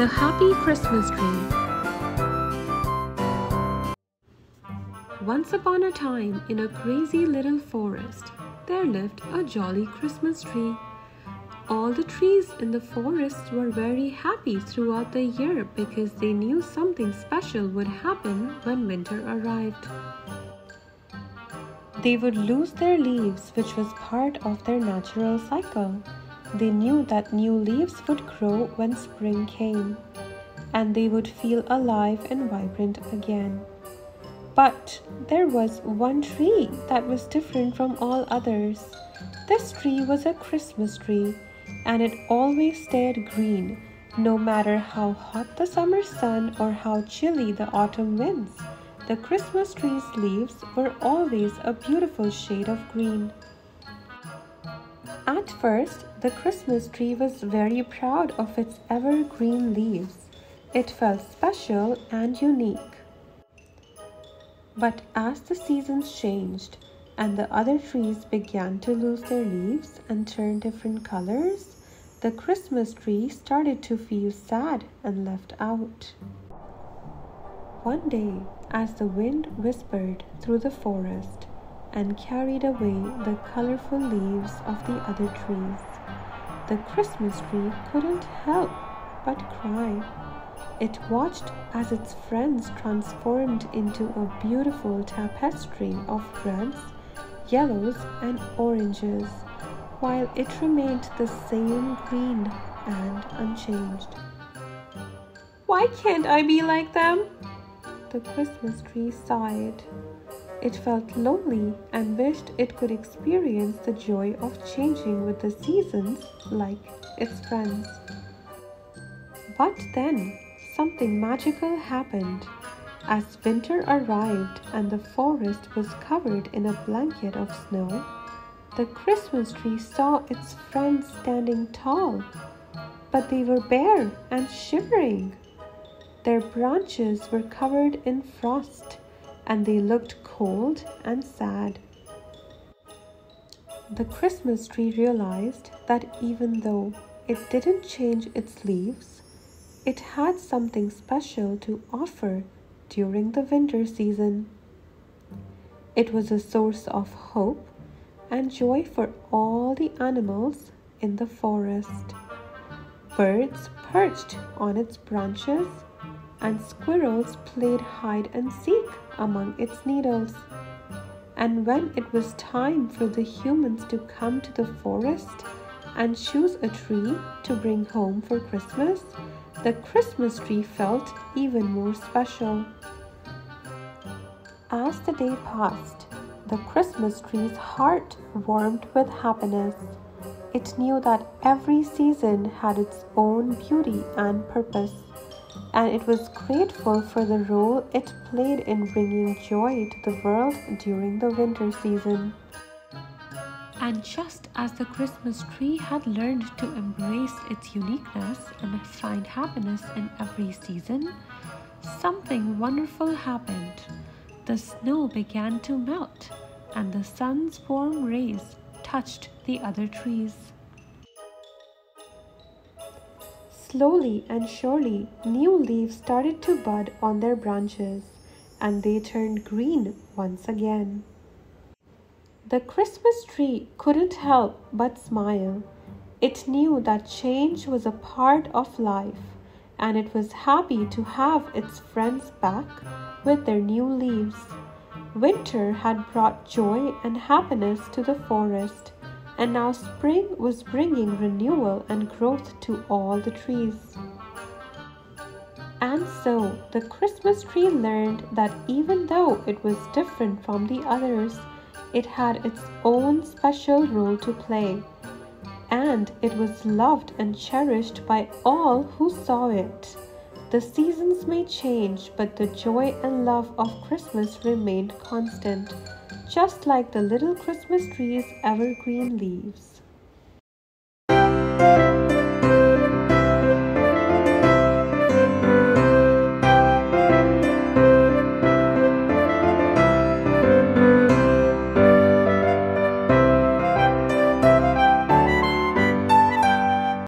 The Happy Christmas Tree. Once upon a time, in a crazy little forest, there lived a jolly Christmas tree. All the trees in the forest were very happy throughout the year because they knew something special would happen when winter arrived. They would lose their leaves, which was part of their natural cycle. They knew that new leaves would grow when spring came, and they would feel alive and vibrant again. But there was one tree that was different from all others. This tree was a Christmas tree, and it always stayed green, no matter how hot the summer sun or how chilly the autumn winds. The Christmas tree's leaves were always a beautiful shade of green. At first, the Christmas tree was very proud of its evergreen leaves. It felt special and unique. But as the seasons changed and the other trees began to lose their leaves and turn different colors, the Christmas tree started to feel sad and left out. One day, as the wind whispered through the forest and carried away the colorful leaves of the other trees, the Christmas tree couldn't help but cry. It watched as its friends transformed into a beautiful tapestry of reds, yellows, and oranges, while it remained the same green and unchanged. "Why can't I be like them?" The Christmas tree sighed. It felt lonely and wished it could experience the joy of changing with the seasons like its friends. But then, something magical happened. As winter arrived and the forest was covered in a blanket of snow, the Christmas tree saw its friends standing tall, but they were bare and shivering. Their branches were covered in frost, and they looked cold and sad. The Christmas tree realized that even though it didn't change its leaves, it had something special to offer during the winter season. It was a source of hope and joy for all the animals in the forest. Birds perched on its branches, and squirrels played hide and seek among its needles. And when it was time for the humans to come to the forest and choose a tree to bring home for Christmas, the Christmas tree felt even more special. As the day passed, the Christmas tree's heart warmed with happiness. It knew that every season had its own beauty and purpose, and it was grateful for the role it played in bringing joy to the world during the winter season. And just as the Christmas tree had learned to embrace its uniqueness and find happiness in every season, something wonderful happened. The snow began to melt, and the sun's warm rays touched the other trees. Slowly and surely, new leaves started to bud on their branches, and they turned green once again. The Christmas tree couldn't help but smile. It knew that change was a part of life, and it was happy to have its friends back with their new leaves. Winter had brought joy and happiness to the forest, and now spring was bringing renewal and growth to all the trees. And so the Christmas tree learned that even though it was different from the others, it had its own special role to play, and it was loved and cherished by all who saw it. The seasons may change, but the joy and love of Christmas remained constant, just like the little Christmas tree's evergreen leaves.